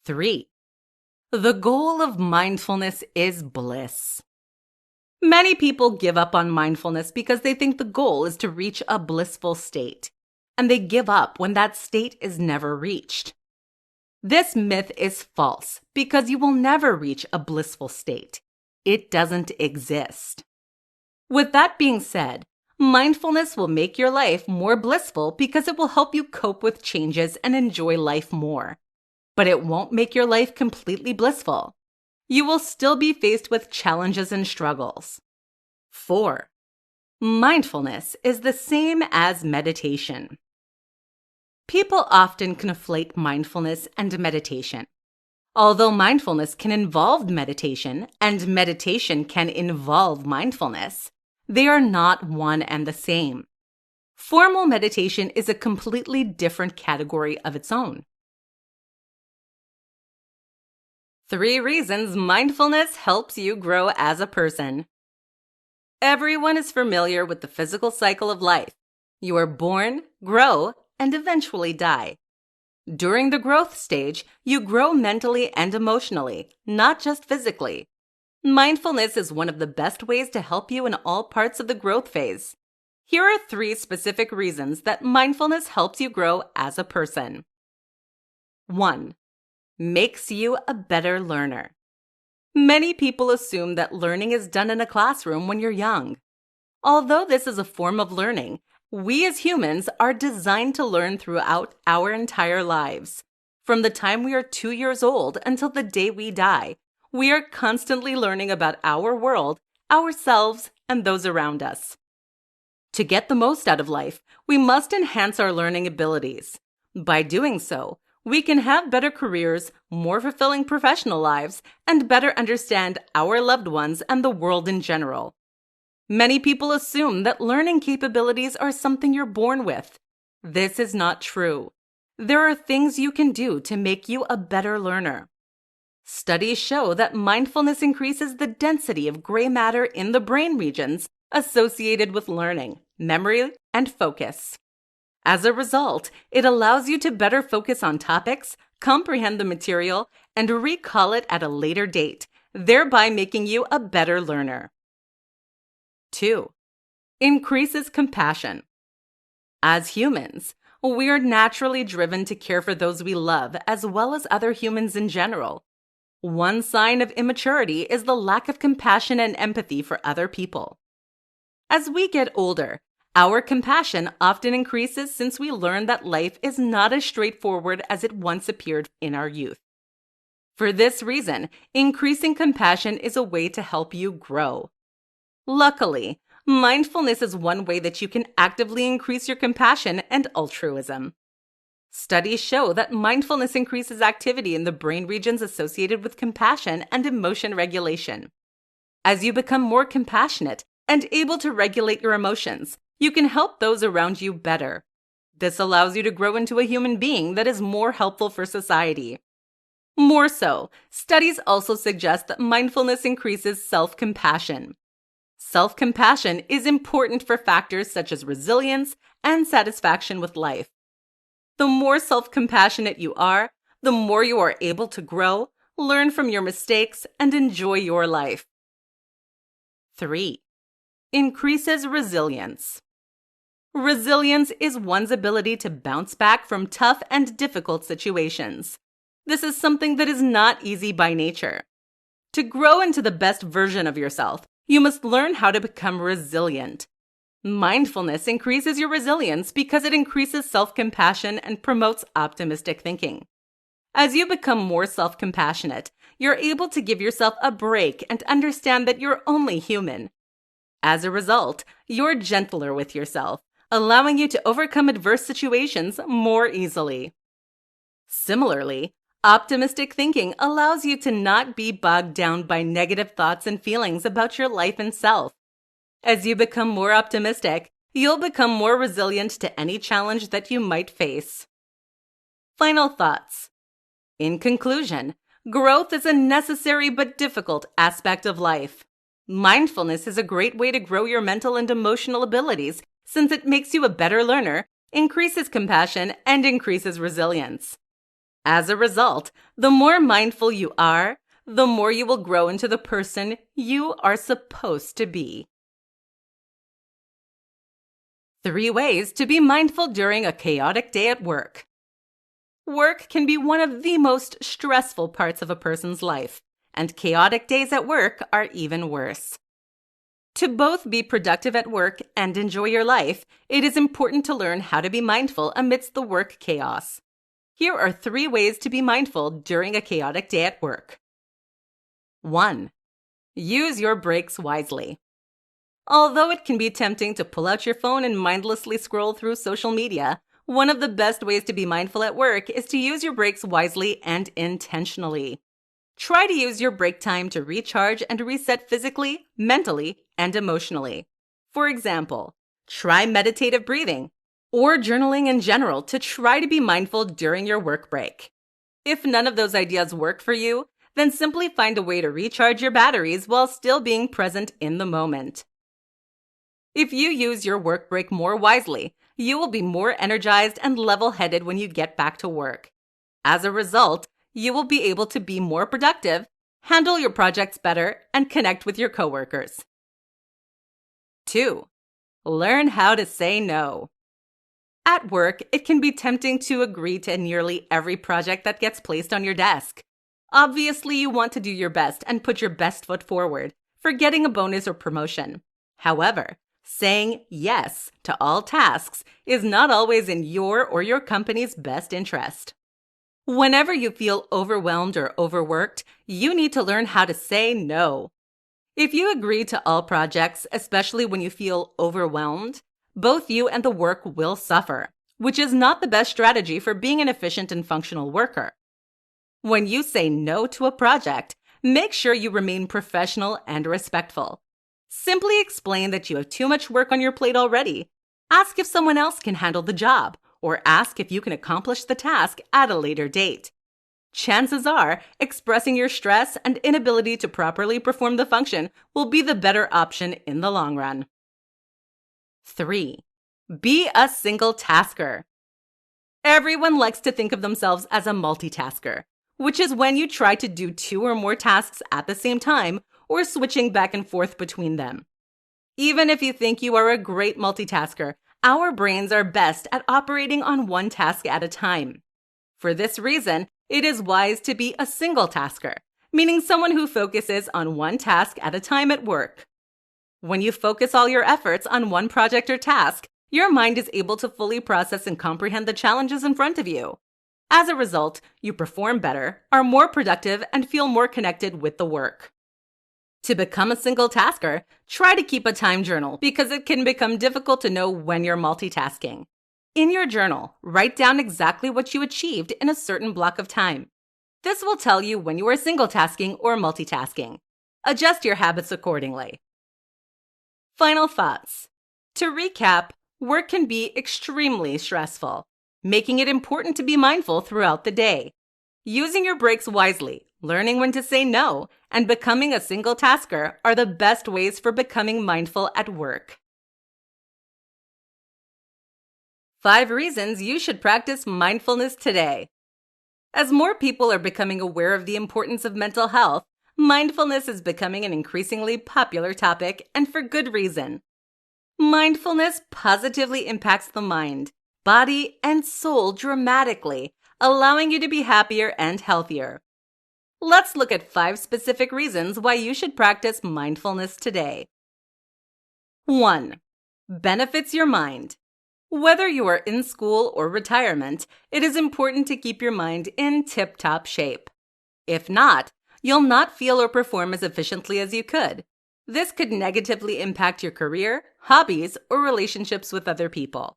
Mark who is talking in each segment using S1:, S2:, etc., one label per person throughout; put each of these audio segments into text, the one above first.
S1: 3. The goal of mindfulness is bliss. Many people give up on mindfulness because they think the goal is to reach a blissful state, and they give up when that state is never reached. This myth is false because you will never reach a blissful state. It doesn't exist. With that being said, mindfulness will make your life more blissful because it will help you cope with changes and enjoy life more. But it won't make your life completely blissful. You will still be faced with challenges and struggles. 4. Mindfulness is the same as meditation. People often conflate mindfulness and meditation. Although mindfulness can involve meditation and meditation can involve mindfulness, they are not one and the same. Formal meditation is a completely different category of its own. 3 reasons mindfulness helps you grow as a person. Everyone is familiar with the physical cycle of life. You are born, grow, and eventually die. During the growth stage, you grow mentally and emotionally, not just physically. Mindfulness is one of the best ways to help you in all parts of the growth phase. Here are 3 specific reasons that mindfulness helps you grow as a person. 1. Makes you a better learner. Many people assume that learning is done in a classroom when you're young. Although this is a form of learning, we as humans are designed to learn throughout our entire lives. From the time we are 2 years old until the day we die, we are constantly learning about our world, ourselves, and those around us. To get the most out of life, we must enhance our learning abilities. By doing so, we can have better careers, more fulfilling professional lives, and better understand our loved ones and the world in general. Many people assume that learning capabilities are something you're born with. This is not true. There are things you can do to make you a better learner. Studies show that mindfulness increases the density of gray matter in the brain regions associated with learning, memory, and focus. As a result, it allows you to better focus on topics, comprehend the material, and recall it at a later date, thereby making you a better learner. 2. Increases compassion. As humans, we are naturally driven to care for those we love as well as other humans in general. One sign of immaturity is the lack of compassion and empathy for other people. As we get older, our compassion often increases since we learn that life is not as straightforward as it once appeared in our youth. For this reason, increasing compassion is a way to help you grow. Luckily, mindfulness is one way that you can actively increase your compassion and altruism. Studies show that mindfulness increases activity in the brain regions associated with compassion and emotion regulation. As you become more compassionate and able to regulate your emotions, you can help those around you better. This allows you to grow into a human being that is more helpful for society. More so, studies also suggest that mindfulness increases self-compassion. Self-compassion is important for factors such as resilience and satisfaction with life. The more self-compassionate you are, the more you are able to grow, learn from your mistakes, and enjoy your life. 3. Increases resilience. Resilience is one's ability to bounce back from tough and difficult situations. This is something that is not easy by nature. To grow into the best version of yourself, you must learn how to become resilient. Mindfulness increases your resilience because it increases self-compassion and promotes optimistic thinking. As you become more self-compassionate, you're able to give yourself a break and understand that you're only human. As a result, you're gentler with yourself, allowing you to overcome adverse situations more easily. Similarly, optimistic thinking allows you to not be bogged down by negative thoughts and feelings about your life and self. As you become more optimistic, you'll become more resilient to any challenge that you might face. Final thoughts. In conclusion, growth is a necessary but difficult aspect of life. Mindfulness is a great way to grow your mental and emotional abilities since it makes you a better learner, increases compassion, and increases resilience. As a result, the more mindful you are, the more you will grow into the person you are supposed to be. 3 ways to be mindful during a chaotic day at work. Work can be one of the most stressful parts of a person's life, and chaotic days at work are even worse. To both be productive at work and enjoy your life, it is important to learn how to be mindful amidst the work chaos. Here are 3 ways to be mindful during a chaotic day at work. 1. Use your breaks wisely. Although it can be tempting to pull out your phone and mindlessly scroll through social media, one of the best ways to be mindful at work is to use your breaks wisely and intentionally. Try to use your break time to recharge and reset physically, mentally, and emotionally. For example, try meditative breathing or journaling in general to try to be mindful during your work break. If none of those ideas work for you, then simply find a way to recharge your batteries while still being present in the moment. If you use your work break more wisely, you will be more energized and level-headed when you get back to work. As a result, you will be able to be more productive, handle your projects better, and connect with your coworkers. 2. Learn how to say no. At work, it can be tempting to agree to nearly every project that gets placed on your desk. Obviously, you want to do your best and put your best foot forward for getting a bonus or promotion. However, saying yes to all tasks is not always in your or your company's best interest. Whenever you feel overwhelmed or overworked, you need to learn how to say no. If you agree to all projects, especially when you feel overwhelmed, both you and the work will suffer, which is not the best strategy for being an efficient and functional worker. When you say no to a project, make sure you remain professional and respectful. Simply explain that you have too much work on your plate already. Ask if someone else can handle the job, or ask if you can accomplish the task at a later date. Chances are, expressing your stress and inability to properly perform the function will be the better option in the long run. 3. Be a single tasker. Everyone likes to think of themselves as a multitasker, which is when you try to do 2 or more tasks at the same time or switching back and forth between them. Even if you think you are a great multitasker, our brains are best at operating on one task at a time. For this reason, it is wise to be a single tasker, meaning someone who focuses on one task at a time at work. When you focus all your efforts on one project or task, your mind is able to fully process and comprehend the challenges in front of you. As a result, you perform better, are more productive, and feel more connected with the work. To become a single tasker, try to keep a time journal because it can become difficult to know when you're multitasking. In your journal, write down exactly what you achieved in a certain block of time. This will tell you when you are single tasking or multitasking. Adjust your habits accordingly. Final thoughts. To recap, work can be extremely stressful, making it important to be mindful throughout the day. Using your breaks wisely, learning when to say no, and becoming a single tasker are the best ways for becoming mindful at work. 5 reasons you should practice mindfulness today. As more people are becoming aware of the importance of mental health, mindfulness is becoming an increasingly popular topic, and for good reason. Mindfulness positively impacts the mind, body, and soul dramatically, allowing you to be happier and healthier. Let's look at 5 specific reasons why you should practice mindfulness today. 1. Benefits your mind. Whether you are in school or retirement, it is important to keep your mind in tip-top shape. If not, you'll not feel or perform as efficiently as you could. This could negatively impact your career, hobbies, or relationships with other people.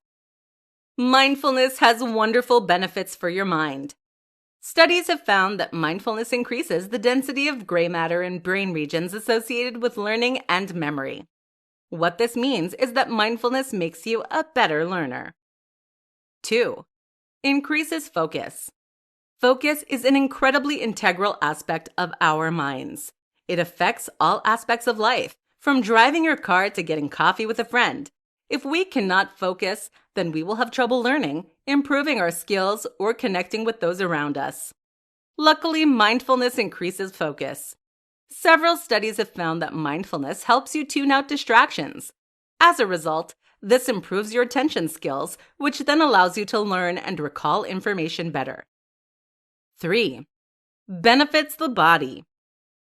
S1: Mindfulness has wonderful benefits for your mind. Studies have found that mindfulness increases the density of gray matter in brain regions associated with learning and memory. What this means is that mindfulness makes you a better learner. 2. Increases focus. Focus is an incredibly integral aspect of our minds. It affects all aspects of life, from driving your car to getting coffee with a friend. If we cannot focus, then we will have trouble learning, improving our skills, or connecting with those around us. Luckily, mindfulness increases focus. Several studies have found that mindfulness helps you tune out distractions. As a result, this improves your attention skills, which then allows you to learn and recall information better. 3. Benefits the body.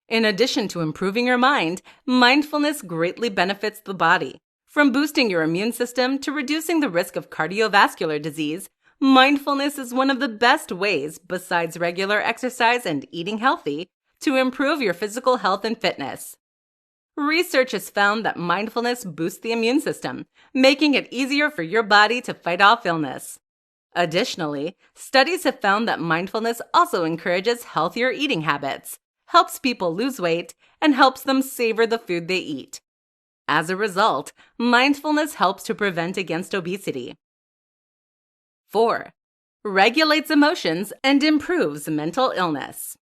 S1: In addition to improving your mind, mindfulness greatly benefits the body. From boosting your immune system to reducing the risk of cardiovascular disease, mindfulness is one of the best ways, besides regular exercise and eating healthy, to improve your physical health and fitness. Research has found that mindfulness boosts the immune system, making it easier for your body to fight off illness. Additionally, studies have found that mindfulness also encourages healthier eating habits, helps people lose weight, and helps them savor the food they eat. As a result, mindfulness helps to prevent against obesity. 4. Regulates emotions and improves mental illness.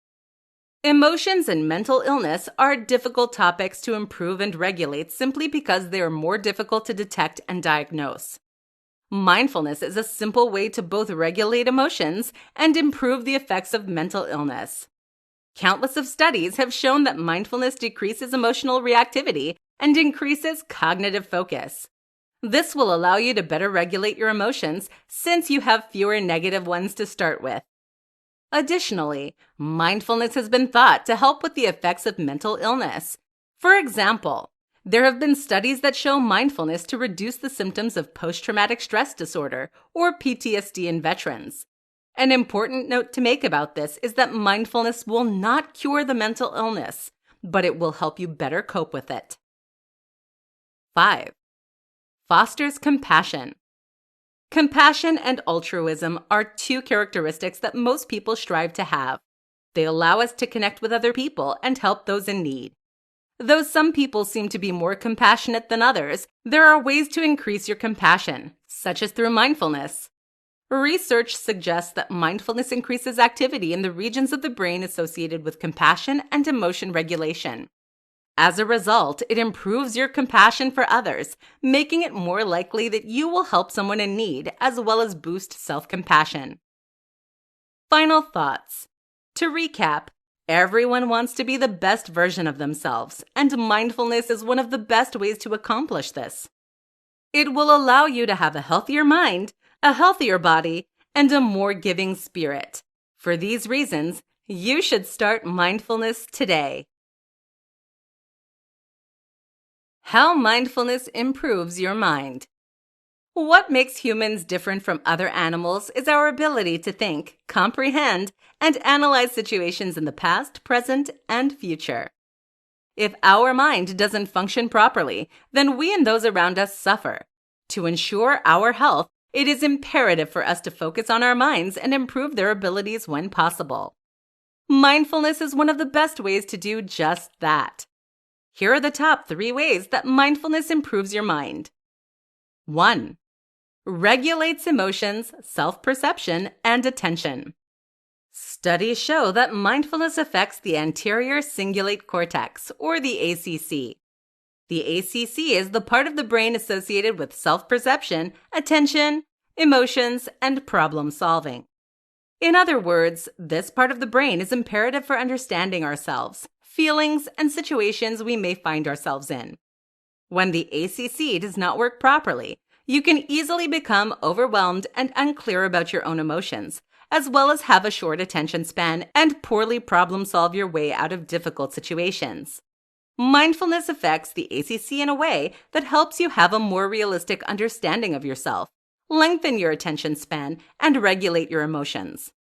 S1: Emotions and mental illness are difficult topics to improve and regulate simply because they are more difficult to detect and diagnose. Mindfulness is a simple way to both regulate emotions and improve the effects of mental illness. Countless of studies have shown that mindfulness decreases emotional reactivity and increases cognitive focus. This will allow you to better regulate your emotions since you have fewer negative ones to start with. Additionally, mindfulness has been thought to help with the effects of mental illness. For example, there have been studies that show mindfulness to reduce the symptoms of post-traumatic stress disorder, or PTSD, in veterans. An important note to make about this is that mindfulness will not cure the mental illness, but it will help you better cope with it. 5. Fosters compassion. Compassion and altruism are two characteristics that most people strive to have. They allow us to connect with other people and help those in need. Though some people seem to be more compassionate than others, there are ways to increase your compassion, such as through mindfulness. Research suggests that mindfulness increases activity in the regions of the brain associated with compassion and emotion regulation. As a result, it improves your compassion for others, making it more likely that you will help someone in need, as well as boost self-compassion. Final thoughts. To recap, everyone wants to be the best version of themselves, and mindfulness is one of the best ways to accomplish this. It will allow you to have a healthier mind, a healthier body, and a more giving spirit. For these reasons, you should start mindfulness today. How mindfulness improves your mind. What makes humans different from other animals is our ability to think, comprehend, and analyze situations in the past, present, and future. If our mind doesn't function properly, then we and those around us suffer. To ensure our health, it is imperative for us to focus on our minds and improve their abilities when possible. Mindfulness is one of the best ways to do just that. Here are the top 3 ways that mindfulness improves your mind. 1. Regulates emotions, self-perception, and attention. Studies show that mindfulness affects the anterior cingulate cortex, or the ACC. The ACC is the part of the brain associated with self-perception, attention, emotions, and problem-solving. In other words, this part of the brain is imperative for understanding ourselves, feelings, and situations we may find ourselves in. When the ACC does not work properly, you can easily become overwhelmed and unclear about your own emotions, as well as have a short attention span and poorly problem-solve your way out of difficult situations. Mindfulness affects the ACC in a way that helps you have a more realistic understanding of yourself, lengthen your attention span, and regulate your emotions.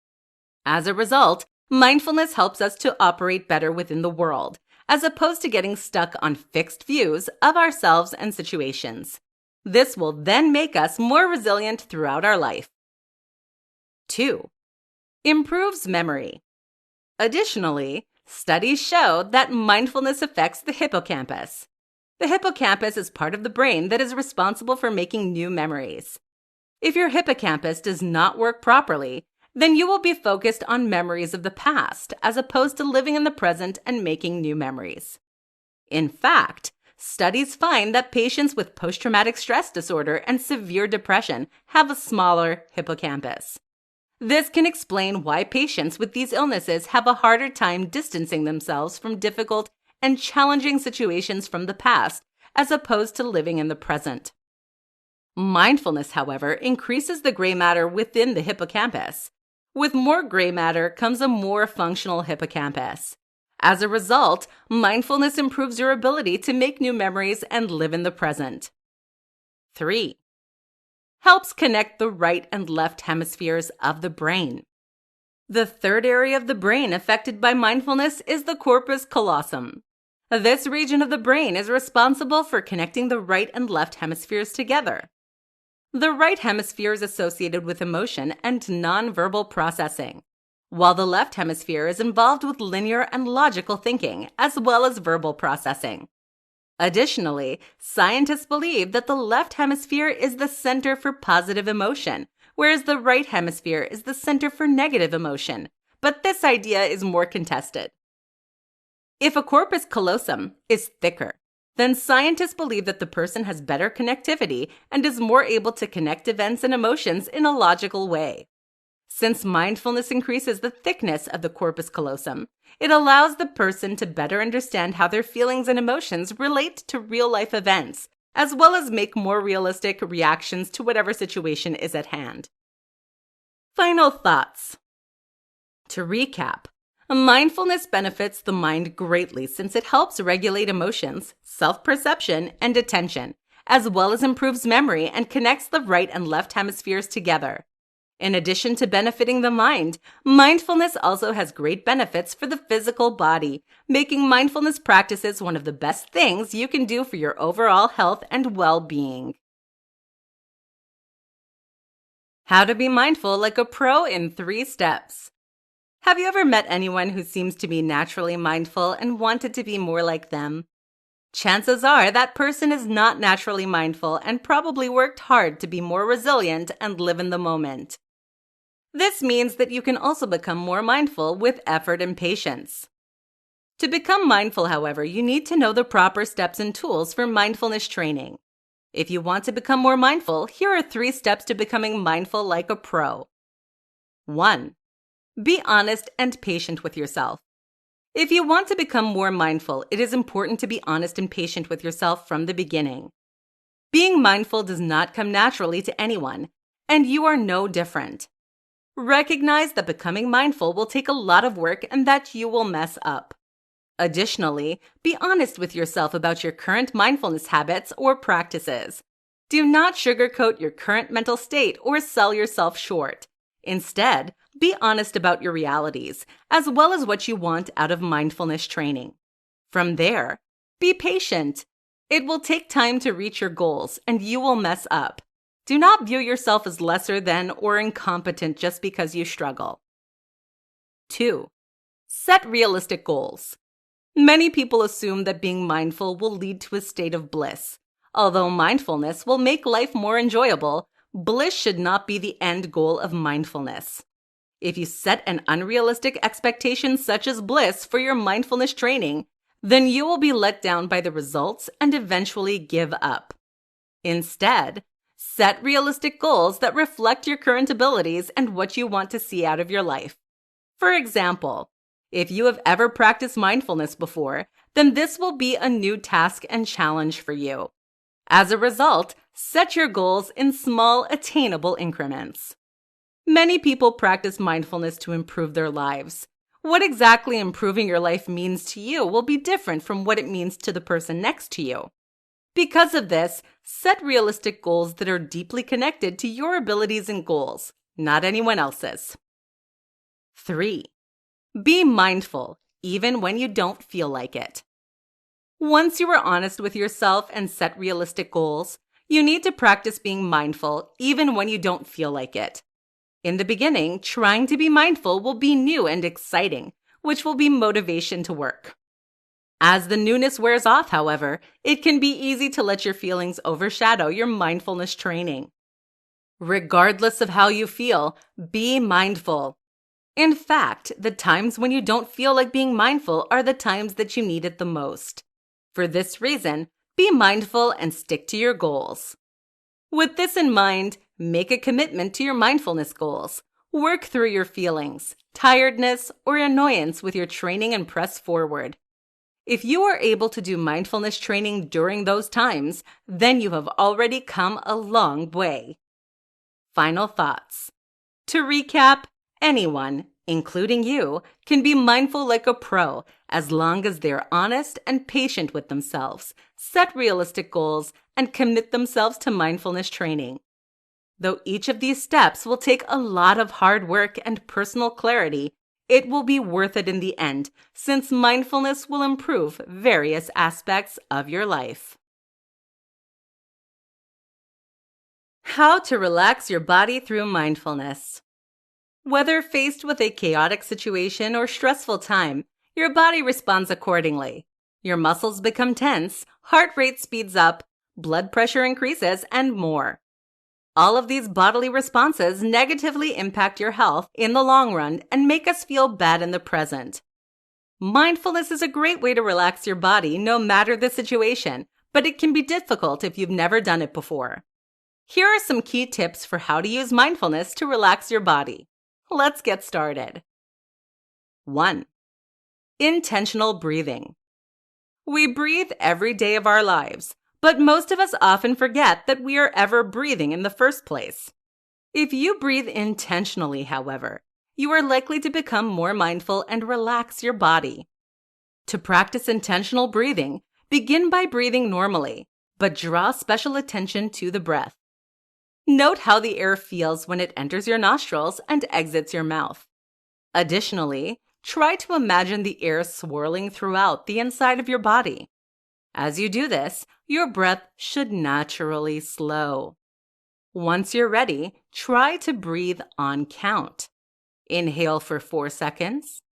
S1: As a result, mindfulness helps us to operate better within the world, as opposed to getting stuck on fixed views of ourselves and situations. This will then make us more resilient throughout our life. 2. Improves memory. Additionally, studies show that mindfulness affects the hippocampus. The hippocampus is part of the brain that is responsible for making new memories. If your hippocampus does not work properly, then you will be focused on memories of the past as opposed to living in the present and making new memories. In fact, studies find that patients with post-traumatic stress disorder and severe depression have a smaller hippocampus. This can explain why patients with these illnesses have a harder time distancing themselves from difficult and challenging situations from the past, as opposed to living in the present. Mindfulness, however, increases the gray matter within the hippocampus. With more gray matter comes a more functional hippocampus. As a result, mindfulness improves your ability to make new memories and live in the present. 3. Helps connect the right and left hemispheres of the brain. The third area of the brain affected by mindfulness is the corpus callosum. This region of the brain is responsible for connecting the right and left hemispheres together. The right hemisphere is associated with emotion and nonverbal processing, while the left hemisphere is involved with linear and logical thinking, as well as verbal processing. Additionally, scientists believe that the left hemisphere is the center for positive emotion, whereas the right hemisphere is the center for negative emotion, but this idea is more contested. If a corpus callosum is thicker, then scientists believe that the person has better connectivity and is more able to connect events and emotions in a logical way. Since mindfulness increases the thickness of the corpus callosum, it allows the person to better understand how their feelings and emotions relate to real-life events, as well as make more realistic reactions to whatever situation is at hand. Final thoughts. To recap, mindfulness benefits the mind greatly since it helps regulate emotions, self-perception, and attention, as well as improves memory and connects the right and left hemispheres together. In addition to benefiting the mind, mindfulness also has great benefits for the physical body, making mindfulness practices one of the best things you can do for your overall health and well-being. How to be mindful like a pro in 3 steps. Have you ever met anyone who seems to be naturally mindful and wanted to be more like them? Chances are that person is not naturally mindful and probably worked hard to be more resilient and live in the moment. This means that you can also become more mindful with effort and patience. To become mindful, however, you need to know the proper steps and tools for mindfulness training. If you want to become more mindful, here are 3 steps to becoming mindful like a pro. 1. Be honest and patient with yourself. If you want to become more mindful, it is important to be honest and patient with yourself from the beginning. Being mindful does not come naturally to anyone, and you are no different. Recognize that becoming mindful will take a lot of work and that you will mess up. Additionally, be honest with yourself about your current mindfulness habits or practices. Do not sugarcoat your current mental state or sell yourself short. Instead, be honest about your realities, as well as what you want out of mindfulness training. From there, be patient. It will take time to reach your goals, and you will mess up. Do not view yourself as lesser than or incompetent just because you struggle. 2. Set realistic goals. Many people assume that being mindful will lead to a state of bliss. Although mindfulness will make life more enjoyable, bliss should not be the end goal of mindfulness. If you set an unrealistic expectation such as bliss for your mindfulness training, then you will be let down by the results and eventually give up. Instead, set realistic goals that reflect your current abilities and what you want to see out of your life. For example, if you have ever practiced mindfulness before, then this will be a new task and challenge for you. As a result, set your goals in small, attainable increments. Many people practice mindfulness to improve their lives. What exactly improving your life means to you will be different from what it means to the person next to you. Because of this, set realistic goals that are deeply connected to your abilities and goals, not anyone else's. 3. Be mindful, even when you don't feel like it. Once you are honest with yourself and set realistic goals, you need to practice being mindful, even when you don't feel like it. In the beginning, trying to be mindful will be new and exciting, which will be motivation to work. As the newness wears off, however, it can be easy to let your feelings overshadow your mindfulness training. Regardless of how you feel, be mindful. In fact, the times when you don't feel like being mindful are the times that you need it the most. For this reason, Be mindful and stick to your goals. With this in mind, make a commitment to your mindfulness goals. Work through your feelings, tiredness, or annoyance with your training and press forward. If you are able to do mindfulness training during those times, then you have already come a long way. Final thoughts. To recap, anyone, including you, can be mindful like a pro as long as they're honest and patient with themselves, set realistic goals, and commit themselves to mindfulness training. Though each of these steps will take a lot of hard work and personal clarity, it will be worth it in the end, since mindfulness will improve various aspects of your life. How to relax your body through mindfulness. Whether faced with a chaotic situation or stressful time, your body responds accordingly. Your muscles become tense, heart rate speeds up, blood pressure increases, and more. All of these bodily responses negatively impact your health in the long run and make us feel bad in the present. Mindfulness is a great way to relax your body no matter the situation, but it can be difficult if you've never done it before. Here are some key tips for how to use mindfulness to relax your body. Let's get started. 1. Intentional breathing. We breathe every day of our lives, but most of us often forget that we are ever breathing in the first place. If you breathe intentionally, however, you are likely to become more mindful and relax your body. To practice intentional breathing, begin by breathing normally, but draw special attention to the breath. Note how the air feels when it enters your nostrils and exits your mouth. Additionally, try to imagine the air swirling throughout the inside of your body. As you do this, your breath should naturally slow. Once you're ready, try to breathe on count. Inhale for 4 seconds,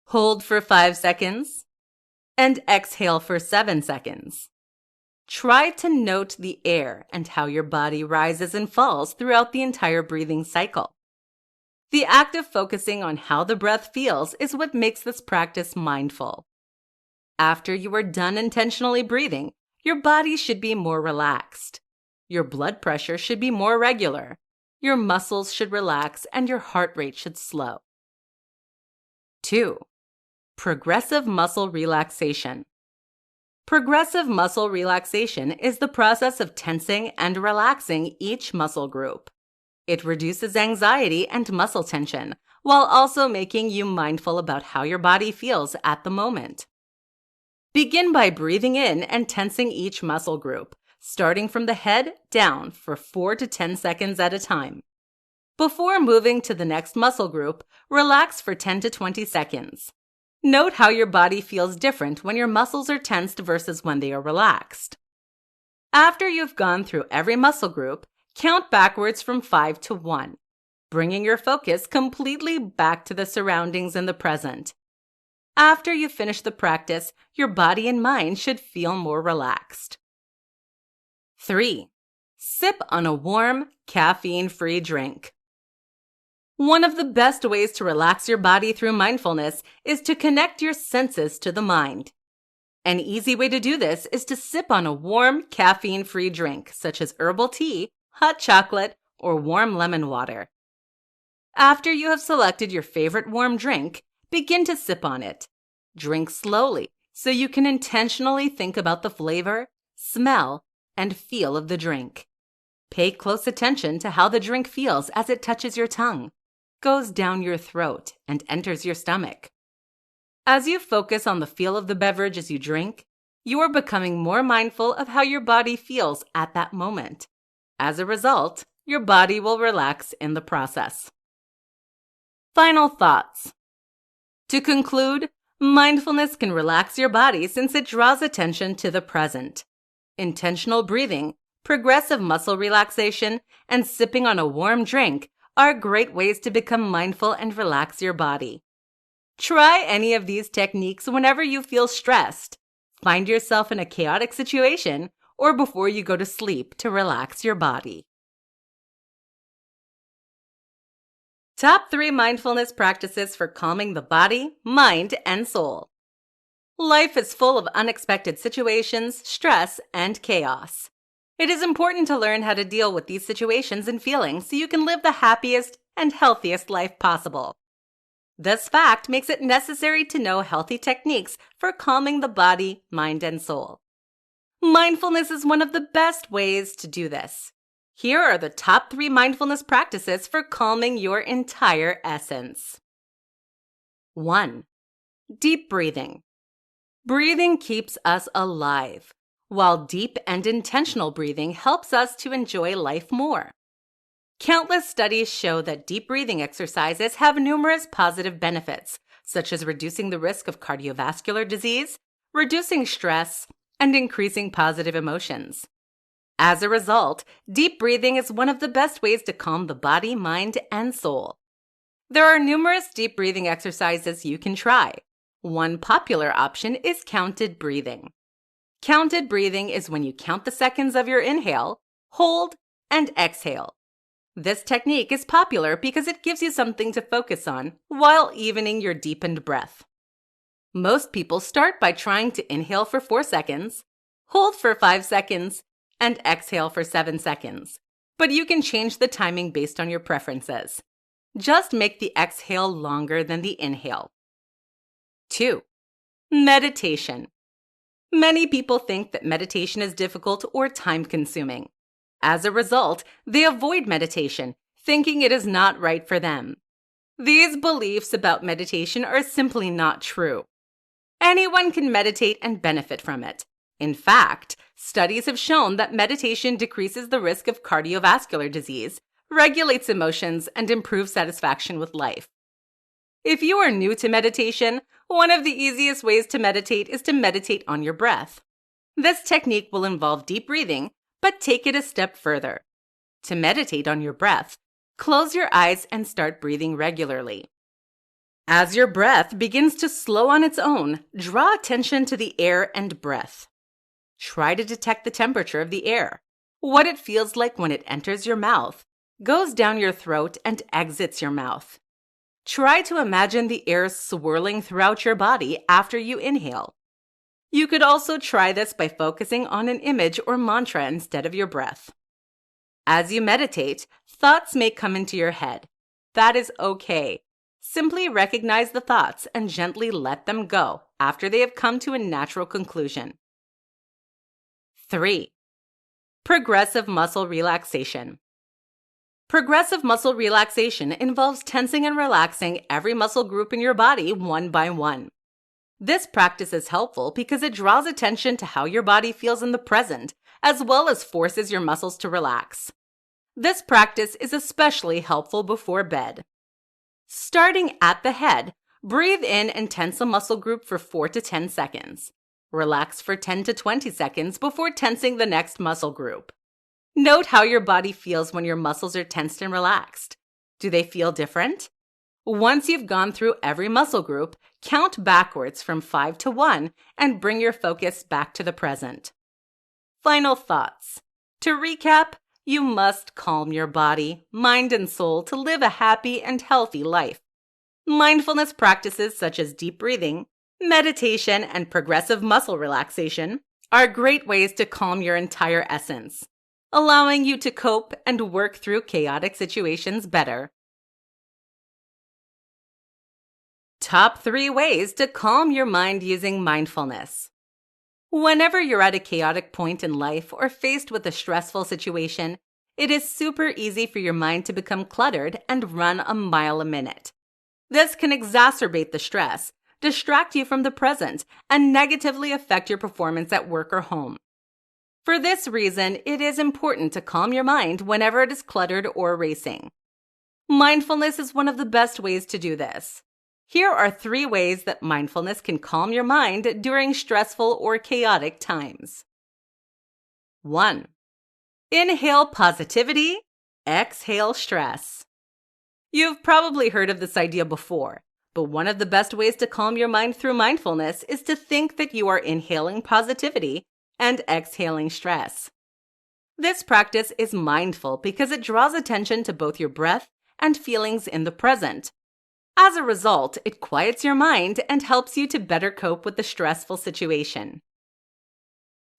S1: hold for 5 seconds, and exhale for 7 seconds. Try to note the air and how your body rises and falls throughout the entire breathing cycle. The act of focusing on how the breath feels is what makes this practice mindful. After you are done intentionally breathing, your body should be more relaxed. Your blood pressure should be more regular. Your muscles should relax and your heart rate should slow. 2. Progressive muscle relaxation. Progressive muscle relaxation is the process of tensing and relaxing each muscle group. It reduces anxiety and muscle tension, while also making you mindful about how your body feels at the moment. Begin by breathing in and tensing each muscle group, starting from the head down for 4 to 10 seconds at a time. Before moving to the next muscle group, relax for 10 to 20 seconds. Note how your body feels different when your muscles are tensed versus when they are relaxed. After you've gone through every muscle group, count backwards from 5 to 1, bringing your focus completely back to the surroundings in the present. After you finish the practice, your body and mind should feel more relaxed. 3. Sip on a warm, caffeine-free drink. One of the best ways to relax your body through mindfulness is to connect your senses to the mind. An easy way to do this is to sip on a warm, caffeine-free drink, such as herbal tea, hot chocolate, or warm lemon water. After you have selected your favorite warm drink, begin to sip on it. Drink slowly so you can intentionally think about the flavor, smell, and feel of the drink. Pay close attention to how the drink feels as it touches your tongue, goes down your throat, and enters your stomach. As you focus on the feel of the beverage as you drink, you are becoming more mindful of how your body feels at that moment. As a result, your body will relax in the process. Final thoughts. To conclude, mindfulness can relax your body since it draws attention to the present. Intentional breathing, progressive muscle relaxation, and sipping on a warm drink are great ways to become mindful and relax your body. Try any of these techniques whenever you feel stressed, find yourself in a chaotic situation, or before you go to sleep to relax your body. Top 3 mindfulness practices for calming the body, mind, and soul. Life is full of unexpected situations, stress, and chaos. It is important to learn how to deal with these situations and feelings so you can live the happiest and healthiest life possible. This fact makes it necessary to know healthy techniques for calming the body, mind, and soul. Mindfulness is one of the best ways to do this. Here are the top 3 mindfulness practices for calming your entire essence. 1. Deep breathing. Breathing keeps us alive, while deep and intentional breathing helps us to enjoy life more. Countless studies show that deep breathing exercises have numerous positive benefits, such as reducing the risk of cardiovascular disease, reducing stress, and increasing positive emotions. As a result, deep breathing is one of the best ways to calm the body, mind, and soul. There are numerous deep breathing exercises you can try. One popular option is counted breathing. Counted breathing is when you count the seconds of your inhale, hold, and exhale. This technique is popular because it gives you something to focus on while evening your deepened breath. Most people start by trying to inhale for 4 seconds, hold for 5 seconds, and exhale for 7 seconds. But you can change the timing based on your preferences. Just make the exhale longer than the inhale. 2. Meditation. Many people think that meditation is difficult or time-consuming. As a result, they avoid meditation, thinking it is not right for them. These beliefs about meditation are simply not true. Anyone can meditate and benefit from it. In fact, studies have shown that meditation decreases the risk of cardiovascular disease, regulates emotions, and improves satisfaction with life. If you are new to meditation, one of the easiest ways to meditate is to meditate on your breath. This technique will involve deep breathing, but take it a step further. To meditate on your breath, close your eyes and start breathing regularly. As your breath begins to slow on its own, draw attention to the air and breath. Try to detect the temperature of the air, what it feels like when it enters your mouth, goes down your throat, and exits your mouth. Try to imagine the air swirling throughout your body after you inhale. You could also try this by focusing on an image or mantra instead of your breath. As you meditate, thoughts may come into your head. That is okay. Simply recognize the thoughts and gently let them go after they have come to a natural conclusion. 3. Progressive muscle relaxation. Progressive muscle relaxation involves tensing and relaxing every muscle group in your body one by one. This practice is helpful because it draws attention to how your body feels in the present, as well as forces your muscles to relax. This practice is especially helpful before bed. Starting at the head, breathe in and tense a muscle group for 4 to 10 seconds. Relax for 10 to 20 seconds before tensing the next muscle group. Note how your body feels when your muscles are tensed and relaxed. Do they feel different? Once you've gone through every muscle group, count backwards from 5 to 1 and bring your focus back to the present. Final thoughts. To recap, you must calm your body, mind, and soul to live a happy and healthy life. Mindfulness practices such as deep breathing, meditation, and progressive muscle relaxation are great ways to calm your entire essence, allowing you to cope and work through chaotic situations better. Top 3 ways to calm your mind using mindfulness. Whenever you're at a chaotic point in life or faced with a stressful situation, it is super easy for your mind to become cluttered and run a mile a minute. This can exacerbate the stress, distract you from the present, and negatively affect your performance at work or home. For this reason, it is important to calm your mind whenever it is cluttered or racing. Mindfulness is one of the best ways to do this. Here are 3 ways that mindfulness can calm your mind during stressful or chaotic times. 1. Inhale positivity, exhale stress. You've probably heard of this idea before, but one of the best ways to calm your mind through mindfulness is to think that you are inhaling positivity and exhaling stress. This practice is mindful because it draws attention to both your breath and feelings in the present. As a result, it quiets your mind and helps you to better cope with the stressful situation.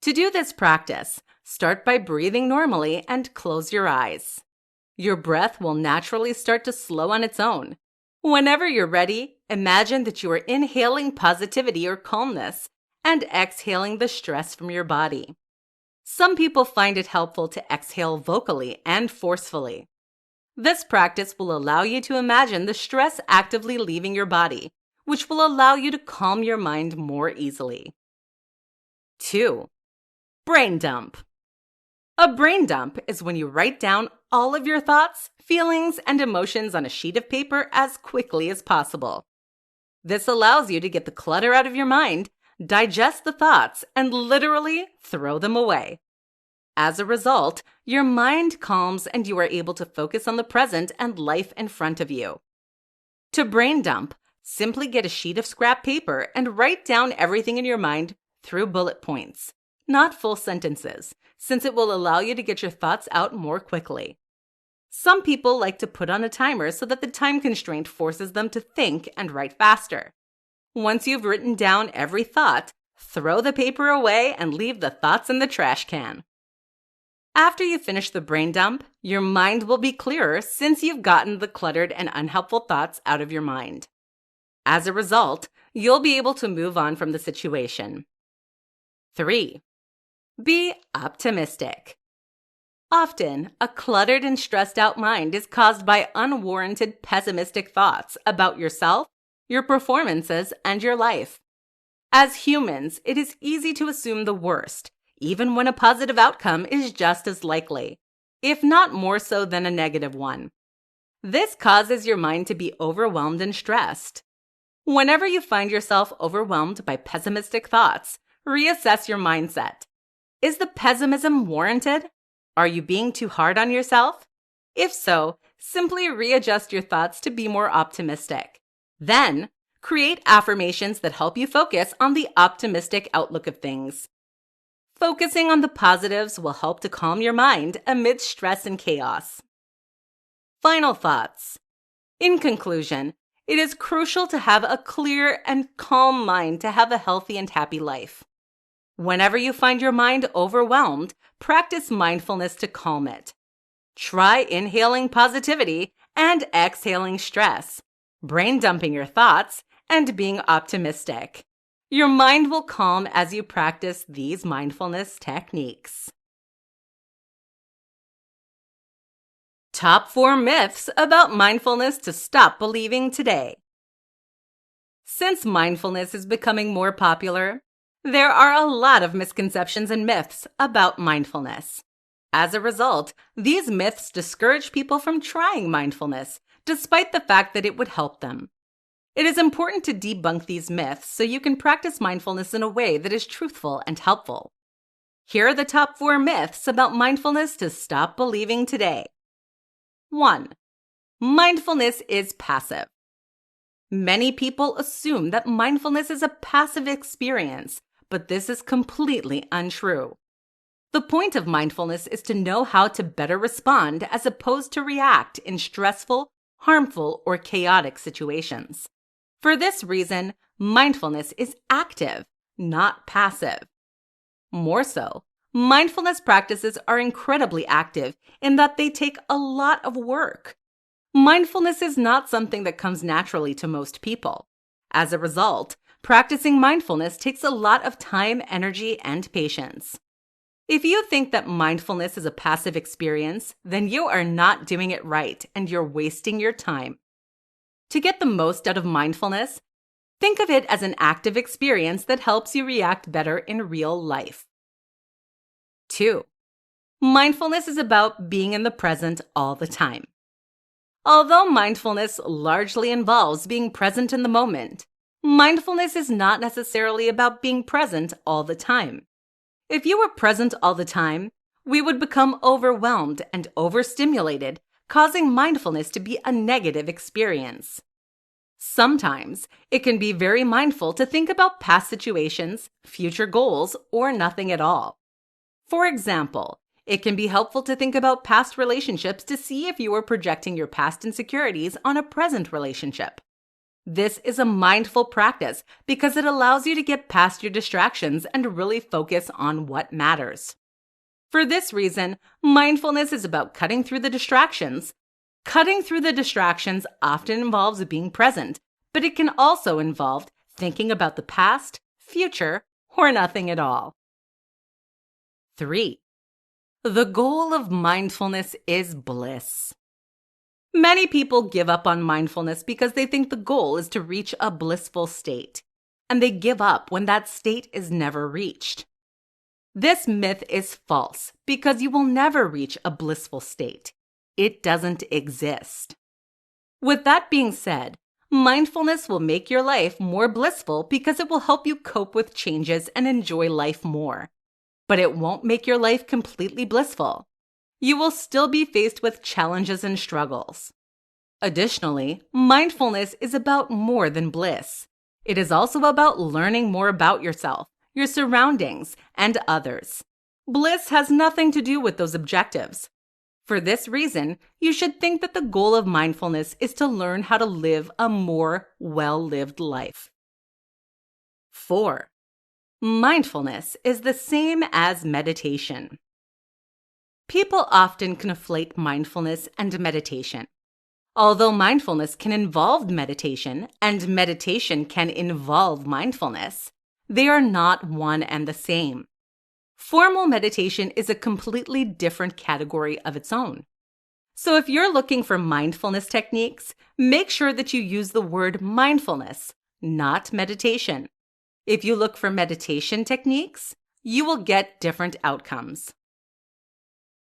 S1: To do this practice, start by breathing normally and close your eyes. Your breath will naturally start to slow on its own. Whenever you're ready, imagine that you are inhaling positivity or calmness and exhaling the stress from your body. Some people find it helpful to exhale vocally and forcefully. This practice will allow you to imagine the stress actively leaving your body, which will allow you to calm your mind more easily. 2. Brain dump. A brain dump is when you write down all of your thoughts, feelings, and emotions on a sheet of paper as quickly as possible. This allows you to get the clutter out of your mind, digest the thoughts, and literally throw them away. As a result, your mind calms and you are able to focus on the present and life in front of you. To brain dump, simply get a sheet of scrap paper and write down everything in your mind through bullet points, not full sentences, since it will allow you to get your thoughts out more quickly. Some people like to put on a timer so that the time constraint forces them to think and write faster. Once you've written down every thought, throw the paper away and leave the thoughts in the trash can. After you finish the brain dump, your mind will be clearer since you've gotten the cluttered and unhelpful thoughts out of your mind. As a result, you'll be able to move on from the situation. 3. Be optimistic. Often, a cluttered and stressed out mind is caused by unwarranted pessimistic thoughts about yourself, your performances, and your life. As humans, it is easy to assume the worst, even when a positive outcome is just as likely, if not more so than a negative one. This causes your mind to be overwhelmed and stressed. Whenever you find yourself overwhelmed by pessimistic thoughts, reassess your mindset. Is the pessimism warranted? Are you being too hard on yourself? If so, simply readjust your thoughts to be more optimistic. Then, create affirmations that help you focus on the optimistic outlook of things. Focusing on the positives will help to calm your mind amidst stress and chaos. Final thoughts. In conclusion, it is crucial to have a clear and calm mind to have a healthy and happy life. Whenever you find your mind overwhelmed, practice mindfulness to calm it. Try inhaling positivity and exhaling stress, brain dumping your thoughts, and being optimistic. Your mind will calm as you practice these mindfulness techniques. Top 4 myths about mindfulness to stop believing today. Since mindfulness is becoming more popular, there are a lot of misconceptions and myths about mindfulness. As a result, these myths discourage people from trying mindfulness, despite the fact that it would help them. It is important to debunk these myths so you can practice mindfulness in a way that is truthful and helpful. Here are the top 4 myths about mindfulness to stop believing today. 1. Mindfulness is passive. Many people assume that mindfulness is a passive experience, but this is completely untrue. The point of mindfulness is to know how to better respond as opposed to react in stressful, harmful, or chaotic situations. For this reason, mindfulness is active, not passive. More so, mindfulness practices are incredibly active in that they take a lot of work. Mindfulness is not something that comes naturally to most people. As a result, practicing mindfulness takes a lot of time, energy, and patience. If you think that mindfulness is a passive experience, then you are not doing it right and you're wasting your time. To get the most out of mindfulness, think of it as an active experience that helps you react better in real life. 2. Mindfulness is about being in the present all the time. Although mindfulness largely involves being present in the moment, mindfulness is not necessarily about being present all the time. If you were present all the time, we would become overwhelmed and overstimulated, causing mindfulness to be a negative experience. Sometimes it can be very mindful to think about past situations, future goals, or nothing at all. For example, it can be helpful to think about past relationships to see if you are projecting your past insecurities on a present relationship. This is a mindful practice because it allows you to get past your distractions and really focus on what matters. For this reason, mindfulness is about cutting through the distractions. Cutting through the distractions often involves being present, but it can also involve thinking about the past, future, or nothing at all. 3. The goal of mindfulness is bliss. Many people give up on mindfulness because they think the goal is to reach a blissful state, and they give up when that state is never reached. This myth is false because you will never reach a blissful state. It doesn't exist. With that being said, mindfulness will make your life more blissful because it will help you cope with changes and enjoy life more. But it won't make your life completely blissful. You will still be faced with challenges and struggles. Additionally, mindfulness is about more than bliss. It is also about learning more about yourself, your surroundings, and others. Bliss has nothing to do with those objectives. For this reason, you should think that the goal of mindfulness is to learn how to live a more well-lived life. 4. Mindfulness is the same as meditation. People often conflate mindfulness and meditation. Although mindfulness can involve meditation and meditation can involve mindfulness, they are not one and the same. Formal meditation is a completely different category of its own. So if you're looking for mindfulness techniques, make sure that you use the word mindfulness, not meditation. If you look for meditation techniques, you will get different outcomes.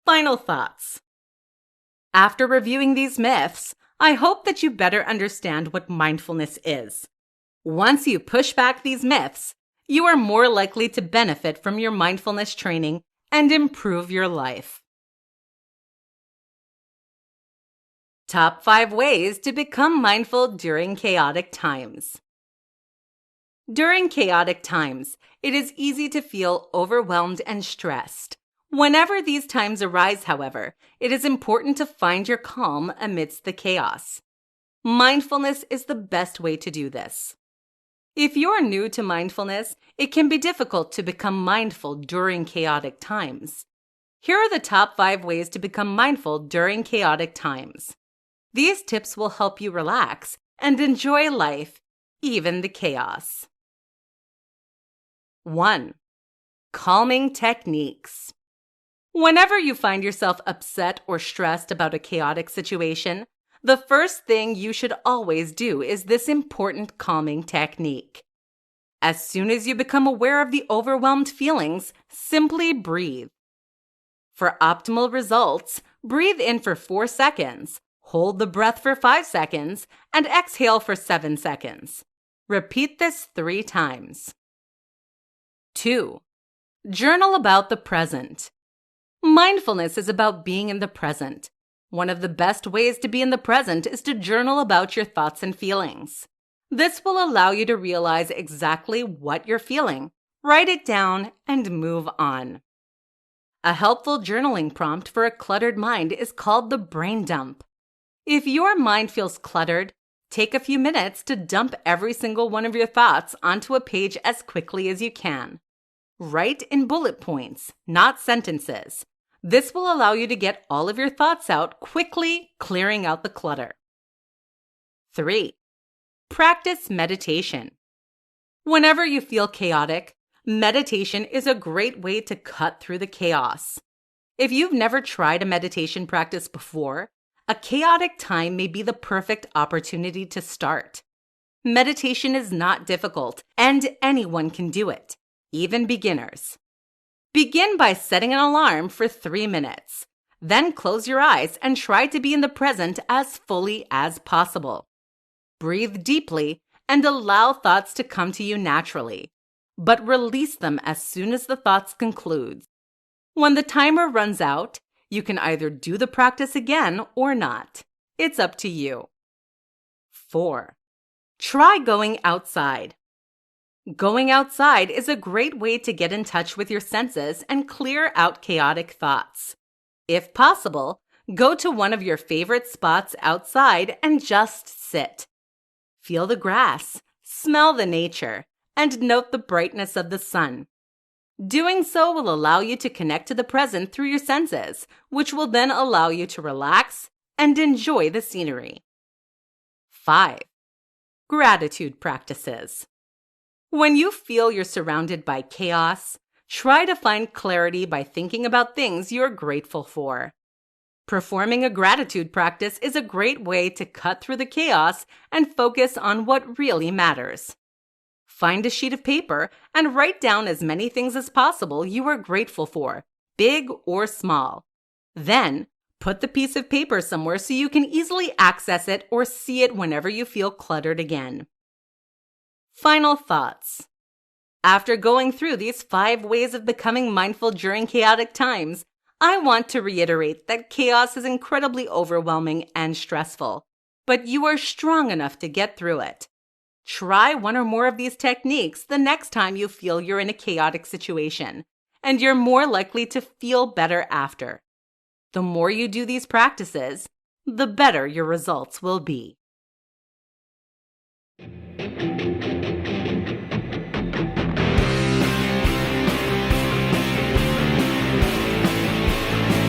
S1: Final thoughts. After reviewing these myths, I hope that you better understand what mindfulness is. Once you push back these myths, you are more likely to benefit from your mindfulness training and improve your life. Top 5 ways to become mindful during chaotic times. During chaotic times, it is easy to feel overwhelmed and stressed. Whenever these times arise, however, it is important to find your calm amidst the chaos. Mindfulness is the best way to do this. If you're new to mindfulness, it can be difficult to become mindful during chaotic times. Here are the top 5 ways to become mindful during chaotic times. These tips will help you relax and enjoy life, even the chaos. 1. Calming techniques. Whenever you find yourself upset or stressed about a chaotic situation, the first thing you should always do is this important calming technique. As soon as you become aware of the overwhelmed feelings, simply breathe. For optimal results, breathe in for 4 seconds, hold the breath for 5 seconds, and exhale for 7 seconds. Repeat this 3 times. 2. Journal about the present. Mindfulness is about being in the present. One of the best ways to be in the present is to journal about your thoughts and feelings. This will allow you to realize exactly what you're feeling, write it down, and move on. A helpful journaling prompt for a cluttered mind is called the brain dump. If your mind feels cluttered, take a few minutes to dump every single one of your thoughts onto a page as quickly as you can. Write in bullet points, not sentences. This will allow you to get all of your thoughts out quickly, clearing out the clutter. 3. Practice meditation. Whenever you feel chaotic, meditation is a great way to cut through the chaos. If you've never tried a meditation practice before, a chaotic time may be the perfect opportunity to start. Meditation is not difficult, and anyone can do it, even beginners. Begin by setting an alarm for 3 minutes. Then close your eyes and try to be in the present as fully as possible. Breathe deeply and allow thoughts to come to you naturally, but release them as soon as the thoughts conclude. When the timer runs out, you can either do the practice again or not. It's up to you. 4. Try going outside. Going outside is a great way to get in touch with your senses and clear out chaotic thoughts. If possible, go to one of your favorite spots outside and just sit. Feel the grass, smell the nature, and note the brightness of the sun. Doing so will allow you to connect to the present through your senses, which will then allow you to relax and enjoy the scenery. 5. Gratitude practices. When you feel you're surrounded by chaos, try to find clarity by thinking about things you're grateful for. Performing a gratitude practice is a great way to cut through the chaos and focus on what really matters. Find a sheet of paper and write down as many things as possible you are grateful for, big or small. Then, put the piece of paper somewhere so you can easily access it or see it whenever you feel cluttered again. Final thoughts. After going through these 5 ways of becoming mindful during chaotic times, I want to reiterate that chaos is incredibly overwhelming and stressful, but you are strong enough to get through it. Try one or more of these techniques the next time you feel you're in a chaotic situation, and you're more likely to feel better after. The more you do these practices, the better your results will be.